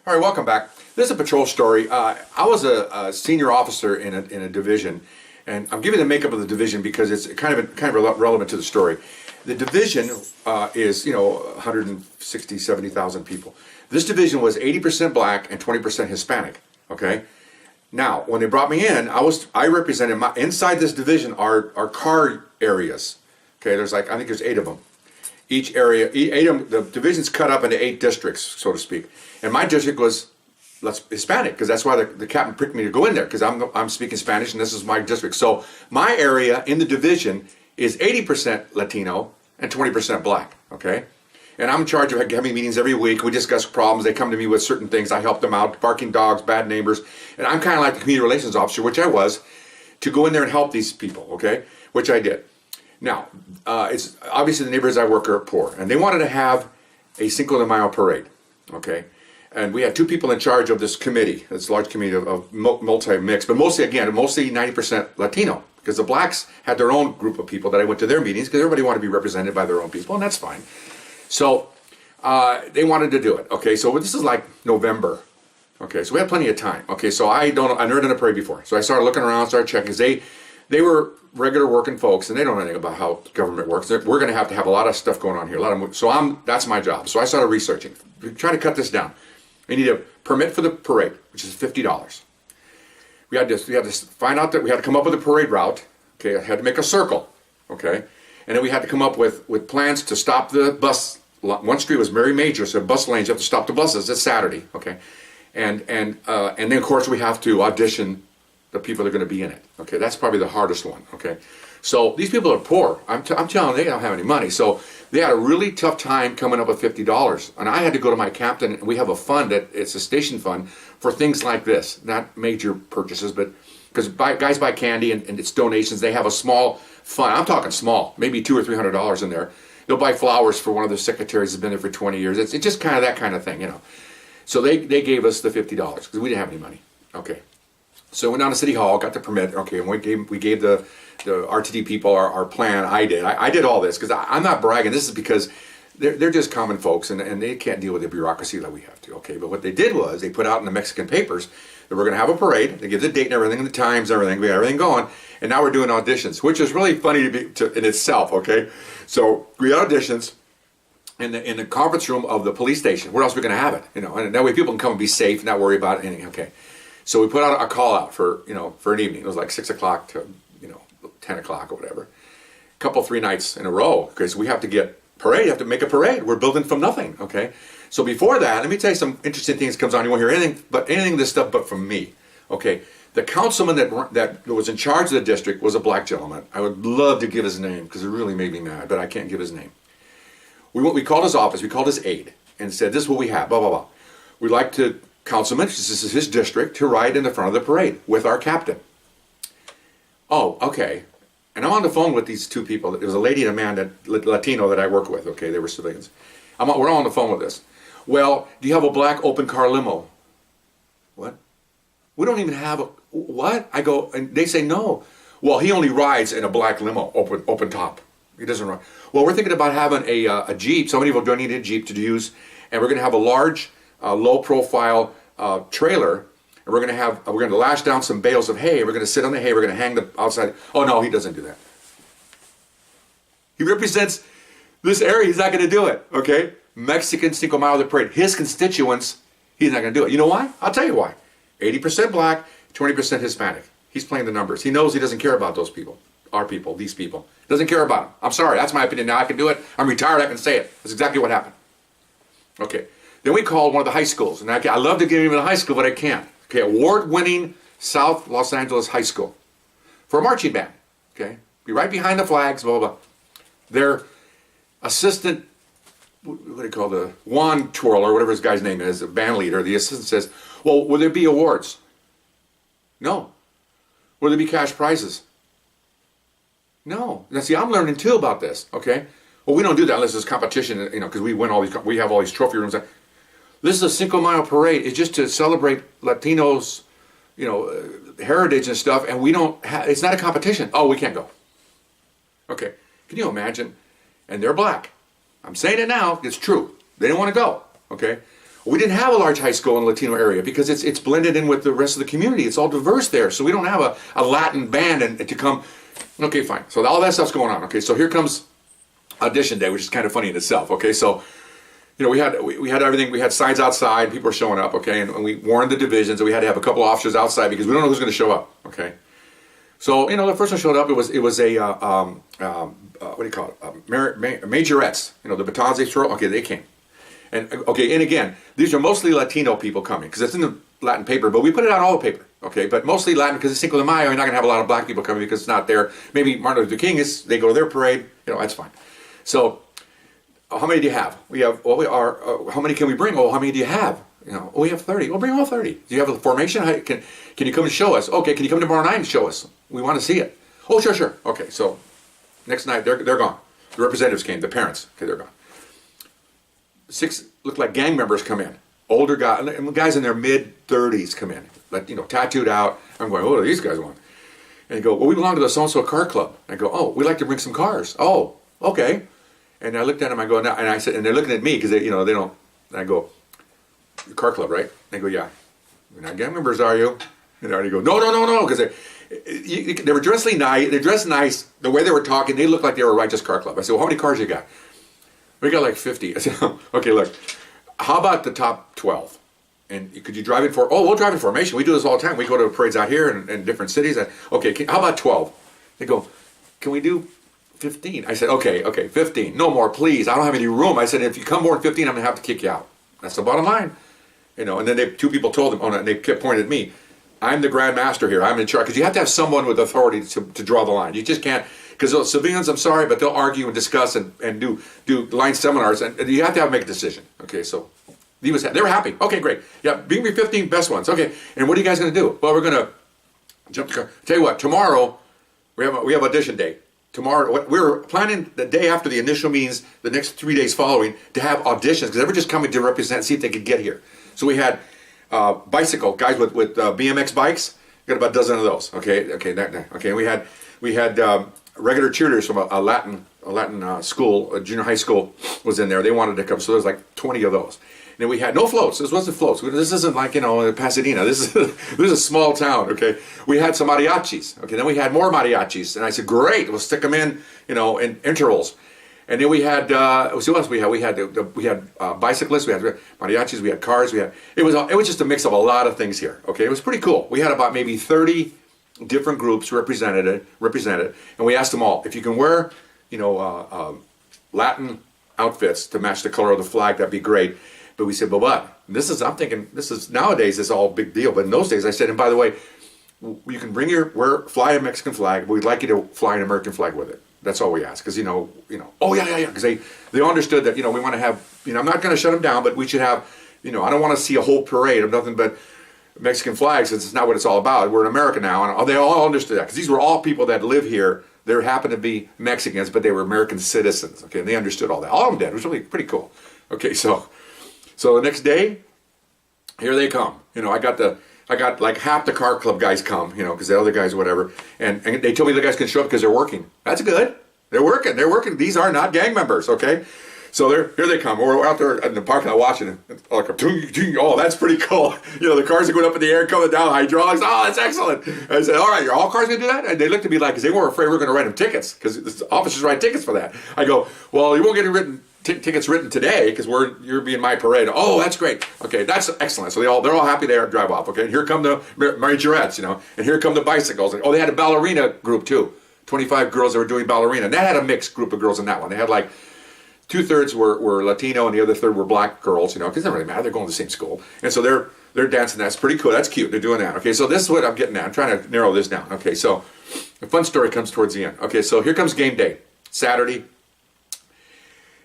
All right, welcome back. This is a patrol story. I was a senior officer in a division, and I'm giving the makeup of the division because it's kind of relevant to the story. The division is 160,000-70,000 people. This division was 80% black and 20% Hispanic. Okay. Now, when they brought me in, I represented inside this division are car areas. Okay, I think there's 8 of them. Each area, 8 of them, the division's cut up into 8 districts, so to speak. And my district was Hispanic, because that's why the captain picked me to go in there, because I'm speaking Spanish and this is my district. So my area in the division is 80% Latino and 20% black. Okay, and I'm in charge of having meetings every week. We discuss problems. They come to me with certain things. I help them out, barking dogs, bad neighbors, and I'm kind of like the community relations officer, which I was, to go in there and help these people. Okay, which I did. Now, it's obviously the neighborhoods I work are poor, and they wanted to have a Cinco de Mayo parade, okay? And we had 2 people in charge of this committee, this large committee of multi-mix, but mostly 90% Latino, because the blacks had their own group of people that I went to their meetings, because everybody wanted to be represented by their own people, and that's fine. So they wanted to do it, okay? So this is like November, okay? So we had plenty of time, okay? So I've never done a parade before, so I started looking around, started checking, because they were regular working folks, and they don't know anything about how government works. We're going to have a lot of stuff going on here, that's my job. So I started researching, trying to cut this down. We need a permit for the parade, which is $50. We had to find out that we had to come up with a parade route. Okay, I had to make a circle. Okay, and then we had to come up with plans to stop the bus. One street was very major, so bus lanes. You have to stop the buses. It's Saturday. Okay, and then of course we have to audition the people that are going to be in it. Okay, that's probably the hardest one. Okay, so these people are poor. I'm telling them they don't have any money. So they had a really tough time coming up with $50. And I had to go to my captain, and we have a fund, it's a station fund, for things like this. Not major purchases, but because guys buy candy and it's donations, they have a small fund. I'm talking small, maybe $200 or $300 in there. They'll buy flowers for one of the secretaries that's been there for 20 years. It's just kind of that kind of thing, So they gave us the $50 because we didn't have any money. Okay. So we went down to City Hall, got the permit, okay, and we gave the RTD people our plan. I did all this, because I'm not bragging. This is because they're just common folks, and they can't deal with the bureaucracy that we have to, okay? But what they did was, they put out in the Mexican papers that we're going to have a parade. They give the date and everything, and the times, everything, we got everything going, and now we're doing auditions, which is really funny in itself, okay? So we had auditions in the conference room of the police station. Where else are we going to have it? And that way people can come and be safe, not worry about anything, okay? So we put out a call out for an evening. It was like 6 o'clock to 10 o'clock or whatever. A couple 3 nights in a row, because we have to get parade. You have to make a parade. We're building from nothing. Okay. So before that, let me tell you some interesting things comes on. You won't hear anything of this stuff but from me. Okay. The councilman that was in charge of the district was a black gentleman. I would love to give his name because it really made me mad, but I can't give his name. We called his office. We called his aide and said, "This is what we have. Blah blah blah. We'd like to." Councilman, this is his district, to ride in the front of the parade with our captain. Oh, okay. And I'm on the phone with these 2 people. There was a lady and a man, Latino, that I work with. Okay, they were civilians. We're all on the phone with this. Well, do you have a black open car limo? What? We don't even have a, what? I go, and they say no. Well, he only rides in a black limo, open top. He doesn't ride. Well, we're thinking about having a Jeep. Somebody will donate a Jeep to use, and we're going to have a large, low-profile trailer, and we're going to lash down some bales of hay. We're going to sit on the hay. We're going to hang the outside. Oh no, he doesn't do that. He represents this area. He's not going to do it. Okay, Mexican Cinco de Mayo parade. His constituents. He's not going to do it. You know why? I'll tell you why. 80% black, 20% Hispanic. He's playing the numbers. He knows he doesn't care about those people, our people, these people. Doesn't care about them. I'm sorry. That's my opinion. Now I can do it. I'm retired. I can say it. That's exactly what happened. Okay. Then we called one of the high schools, and I love to give him a high school, but I can't. Okay, award-winning South Los Angeles high school for a marching band. Okay, be right behind the flags, blah blah blah. Their assistant, what do they call the wand twirler, whatever his guy's name is, the band leader. The assistant says, "Well, will there be awards?" No. Will there be cash prizes? No. Now see, I'm learning too about this. Okay. Well, we don't do that unless there's competition, because we win we have all these trophy rooms. This is a Cinco de Mayo parade. It's just to celebrate Latinos, heritage and stuff, and we don't it's not a competition. Oh, we can't go. Okay. Can you imagine? And they're black. I'm saying it now. It's true. They didn't want to go. Okay. We didn't have a large high school in the Latino area because it's blended in with the rest of the community. It's all diverse there. So we don't have a Latin band and to come. Okay, fine. So all that stuff's going on. Okay, so here comes audition day, which is kind of funny in itself. Okay, so we had everything. We had signs outside. People were showing up. Okay, and we warned the divisions, and we had to have a couple of officers outside because we don't know who's going to show up. Okay, so the first one showed up. It was a what do you call it? Majorettes. The batons they throw. Okay, they came. And again, these are mostly Latino people coming because it's in the Latin paper, but we put it on all the paper, okay? But mostly Latin because it's Cinco de Mayo. You're not going to have a lot of black people coming because it's not there. Maybe Martin Luther King they go to their parade. That's fine. So, how many do you have? We have. Well, how many can we bring? Well, how many do you have? We have 30. Well, bring all 30. Do you have a formation? Can you come and show us? Okay, can you come tomorrow night and show us? We want to see it. Oh, sure. Okay, so next night they're gone. The representatives came. The parents. Okay, they're gone. 6 looked like gang members come in. Older guys in their mid-30s come in, tattooed out. I'm going, what do these guys want? And they go, well, we belong to the so-and-so car club. And I go, oh, we'd like to bring some cars. Oh, okay. And I looked at them, I go, now, and I said, and they're looking at me because they don't, and I go, car club, right? And they go, yeah. You're not gang members, are you? And they go, no, because they were dressed nice. They dressed nice. The way they were talking, they looked like they were a righteous car club. I said, well, how many cars you got? We got like 50. I said, okay, look, how about the top 12? And could you drive in for? Oh, we'll drive in formation. We do this all the time. We go to parades out here in different cities. Okay, how about 12? They go, can we do 15? I said, okay, 15. No more, please. I don't have any room. I said, if you come more than 15, I'm going to have to kick you out. That's the bottom line. And then 2 people told them, and they kept pointing at me. I'm the Grand Master here. I'm in charge. Because you have to have someone with authority to draw the line. You just can't. Because those civilians, I'm sorry, but they'll argue and discuss and do line seminars, and you have to make a decision. Okay, so they were happy. Okay, great. Yeah, bring me 15 best ones. Okay, and what are you guys going to do? Well, we're going to jump the car. Tell you what, tomorrow we have audition day. Tomorrow, we're planning the day after the initial meetings, the next 3 days following, to have auditions because they were just coming to represent, see if they could get here. So we had bicycle guys with BMX bikes. We got about a dozen of those. Okay. We had regular cheerleaders from a Latin school, a junior high school was in there. They wanted to come, so there was like 20 of those. And then we had no floats. This wasn't floats. This isn't like Pasadena. This is a small town. Okay. We had some mariachis. Okay. Then we had more mariachis, and I said, great, we'll stick them in intervals. And then we had what else we had? We had bicyclists. We had mariachis. We had cars. It was just a mix of a lot of things here. Okay. It was pretty cool. We had about maybe 30 different groups represented, and we asked them all if you can wear, Latin outfits to match the color of the flag, that'd be great. But we said, but what? I'm thinking this is nowadays it's all a big deal, but in those days I said, and by the way, you can fly a Mexican flag, but we'd like you to fly an American flag with it. That's all we ask, because oh yeah, because they understood that we want to have I'm not going to shut them down, but we should have I don't want to see a whole parade of nothing but Mexican flags, since it's not what it's all about. We're in America now, and they all understood that because these were all people that live here. They happened to be Mexicans, but they were American citizens. Okay, and they understood all that. All of them did. It was really pretty cool. Okay, so the next day, here they come. I got like half the car club guys come. Because the other guys, whatever, and they told me the guys can show up because they're working. That's good. They're working. These are not gang members. Okay. So here they come. We're out there in the parking lot watching it. Like oh, that's pretty cool. The cars are going up in the air, coming down, hydraulics. Oh, that's excellent. I said, all right, are all cars going to do that? And they looked at me like, because they weren't afraid we were going to write them tickets, because the officers write tickets for that. I go, well, you won't get tickets written today because you're being my parade. Oh, that's great. Okay, that's excellent. So they're all happy there, drive off. Okay, and here come the majorettes, and here come the bicycles. And, they had a ballerina group too. 25 girls that were doing ballerina. And that had a mixed group of girls in that one. They had like 2/3 were Latino and the other third were black girls, because it doesn't really matter. They're going to the same school. And so they're dancing. That's pretty cool. That's cute. They're doing that. Okay, so this is what I'm getting at. I'm trying to narrow this down. Okay, so the fun story comes towards the end. Okay, so here comes game day. Saturday.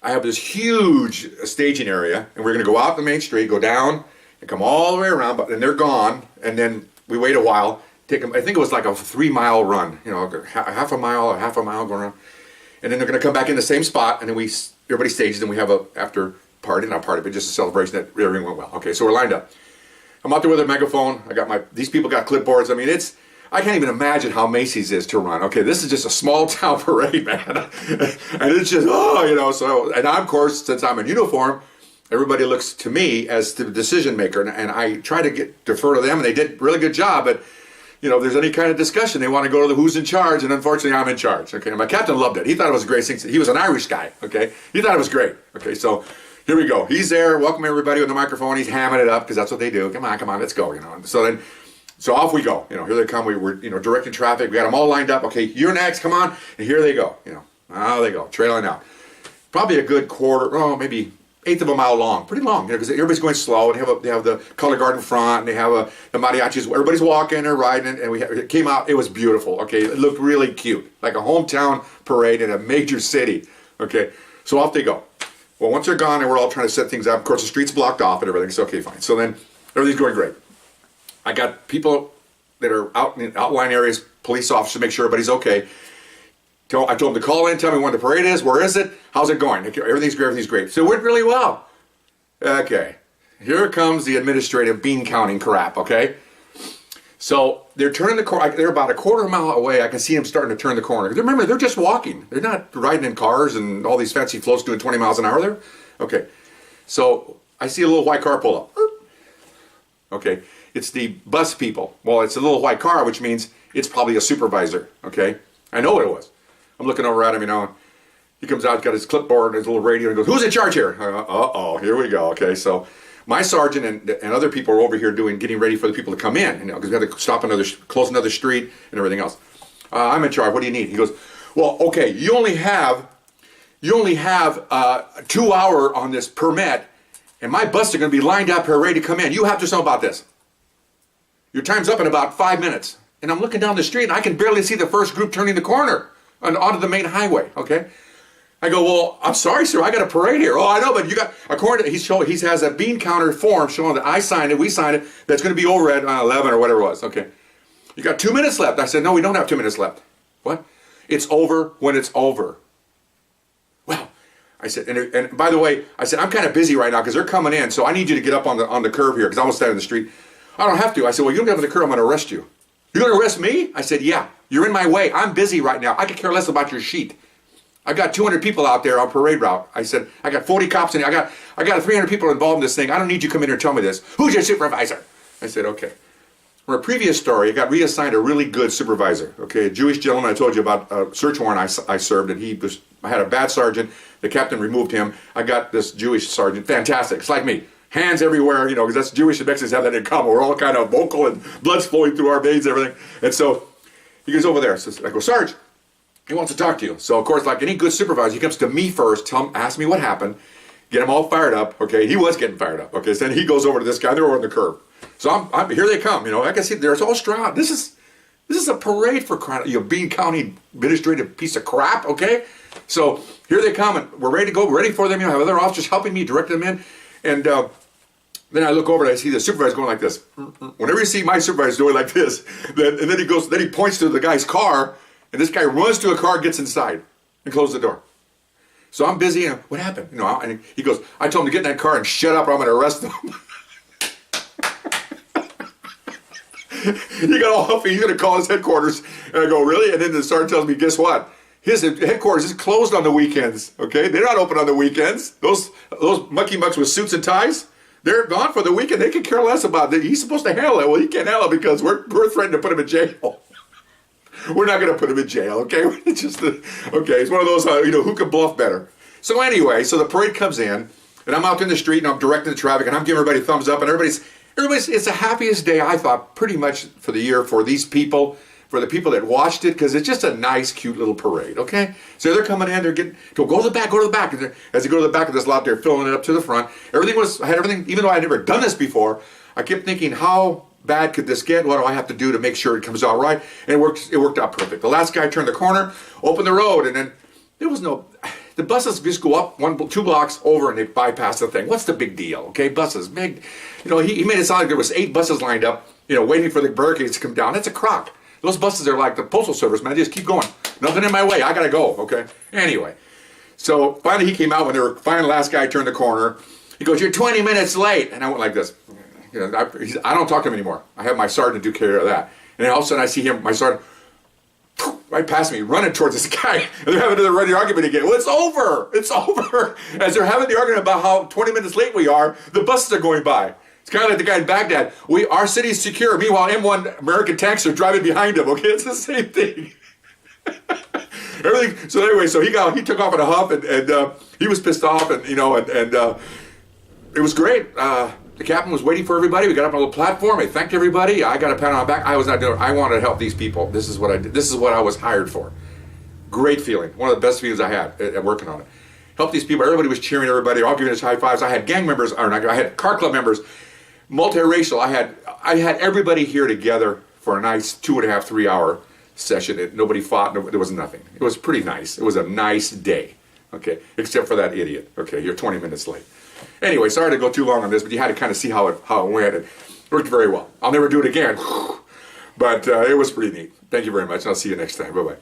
I have this huge staging area, and we're going to go out the main street, go down, and come all the way around, and they're gone. And then we wait a while. Take them. I think it was like a 3-mile run. Half a mile going around. And then they're going to come back in the same spot, and then everybody stages, and we have a after party, not party, but just a celebration that everything went well. Okay, so we're lined up. I'm out there with a megaphone. These people got clipboards. I mean, I can't even imagine how Macy's is to run. Okay, this is just a small town parade, man. And it's just, so, and I'm, of course, since I'm in uniform, everybody looks to me as the decision maker, and I try to defer to them, and they did a really good job. But if there's any kind of discussion, they want to go to the who's in charge, and unfortunately, I'm in charge. Okay, and my captain loved it. He thought it was a great thing. He was an Irish guy. Okay, he thought it was great. Okay, so here we go. He's there, welcoming everybody with the microphone. He's hamming it up because that's what they do. Come on, let's go. So off we go. Here they come. We're directing traffic. We got them all lined up. Okay, you're next. Come on, and here they go. Now they go trailing out. Probably a good quarter, maybe eighth of a mile long, pretty long, because everybody's going slow, and they have the color guard in front, and they have the mariachis. Everybody's walking or riding, and it came out. It was beautiful. Okay, it looked really cute, like a hometown parade in a major city. Okay, so off they go. Well, once they're gone, and we're all trying to set things up. Of course, the street's blocked off and everything. So okay, fine. So then everything's going great. I got people that are out in outlying areas, police officers, to make sure everybody's okay. I told them to call in, tell me when the parade is, where is it, how's it going? Everything's great. So it went really well. Okay, here comes the administrative bean counting crap, okay? So they're turning the corner, they're about a quarter mile away, I can see them starting to turn the corner. Remember, they're just walking. They're not riding in cars and all these fancy floats doing 20 miles an hour there. Okay, so I see a little white car pull up. Okay, it's the bus people. Well, it's a little white car, which means it's probably a supervisor, okay? I know what it was. I'm looking over at him, he comes out, got his clipboard and his little radio, and goes, "Who's in charge here?" Uh-oh, here we go. Okay, so my sergeant and other people are over here getting ready for the people to come in, because we had to close another street and everything else. I'm in charge. What do you need? He goes, "Well, okay, you only have 2 hours on this permit, and my buses are going to be lined up here ready to come in. You have to know about this. Your time's up in about 5 minutes." And I'm looking down the street, and I can barely see the first group turning the corner onto the main highway, okay? I go, "Well, I'm sorry, sir, I got a parade here." "Oh, I know, but you got," according to, he has a bean counter form showing that I signed it, we signed it, that's going to be over at 11 or whatever it was. Okay. "You got 2 minutes left." I said, "No, we don't have 2 minutes left." "What?" "It's over when it's over." Well, I said, and by the way, I said, "I'm kind of busy right now because they're coming in, so I need you to get up on the curb here because I was standing in the street." "I don't have to." I said, "Well, you don't get on the curb, I'm going to arrest you." "You're going to arrest me?" I said, "Yeah, you're in my way. I'm busy right now. I could care less about your sheet. I've got 200 people out there on parade route." I said, "I got 40 cops in here. I got 300 people involved in this thing. I don't need you to come in here and tell me this. Who's your supervisor?" I said, "Okay." From a previous story, I got reassigned a really good supervisor. Okay, a Jewish gentleman I told you about, a search warrant I served, and I had a bad sergeant. The captain removed him. I got this Jewish sergeant. Fantastic. It's like me. Hands everywhere, because that's Jewish and Mexicans have that in common. We're all kind of vocal and blood's flowing through our veins and everything. And so he goes over there. So I go, "Sarge, he wants to talk to you." So of course, like any good supervisor, he comes to me first, ask me what happened, get him all fired up. Okay, he was getting fired up. Okay, so then he goes over to this guy. They're over on the curb. So I'm here they come. I can see there's all straw. This is a parade for crying, Bean County administrative piece of crap. Okay, so here they come, and we're ready to go. We're ready for them. I have other officers helping me, directing them in, and then I look over and I see the supervisor going like this. Whenever you see my supervisor doing like this, then he points to the guy's car, and this guy runs to a car, gets inside, and closes the door. So I'm busy, and what happened? And he goes, "I told him to get in that car and shut up or I'm going to arrest him." He got all huffy, he's going to call his headquarters. And I go, "Really?" And then the sergeant tells me, guess what? His headquarters is closed on the weekends, okay? They're not open on the weekends. Those mucky mucks with suits and ties, they're gone for the weekend. They can care less about it. He's supposed to handle it. Well, he can't handle it because we're threatening to put him in jail. We're not going to put him in jail, okay? It's one of those, who can bluff better. So anyway, so the parade comes in, and I'm out in the street, and I'm directing the traffic, and I'm giving everybody a thumbs up, and everybody's, it's the happiest day, I thought, pretty much for the year for these people, for the people that watched it, because it's just a nice, cute little parade, okay? So they're coming in, they're getting, go to the back. And as they go to the back of this lot, they're filling it up to the front. I had everything, even though I had never done this before, I kept thinking, how bad could this get? What do I have to do to make sure it comes out right? And it worked out perfect. The last guy turned the corner, opened the road, and then the buses just go up 2 blocks over and they bypass the thing. What's the big deal? Okay, buses, big. He made it sound like there was 8 buses lined up, waiting for the barricades to come down. That's a crock. Those buses are like the Postal Service, man. They just keep going. Nothing in my way. I got to go, okay? Anyway, so finally he came out when finally last guy turned the corner. He goes, "You're 20 minutes late." And I went like this. I don't talk to him anymore. I have my sergeant do care of that. And then all of a sudden I see him, my sergeant, right past me, running towards this guy, and they're having another running argument again. Well, it's over. It's over. As they're having the argument about how 20 minutes late we are, the buses are going by. It's kind of like the guy in Baghdad. Our city's secure. Meanwhile, M1 American tanks are driving behind him. Okay, it's the same thing. Everything. So anyway, so he took off in a huff, and he was pissed off, and it was great. The captain was waiting for everybody. We got up on a little platform. I thanked everybody. I got a pat on the back. I was not doing it. I wanted to help these people. This is what I did. This is what I was hired for. Great feeling. One of the best feelings I had at working on it. Help these people. Everybody was cheering everybody. All giving us high fives. I had gang members, I had car club members, multiracial. I had everybody here together for a nice 2.5, 3 hour session. Nobody fought. There was nothing. It was pretty nice. It was a nice day. Okay, except for that idiot. Okay, you're 20 minutes late. Anyway, sorry to go too long on this, but you had to kind of see how it went. It worked very well. I'll never do it again, but it was pretty neat. Thank you very much, and I'll see you next time. Bye-bye.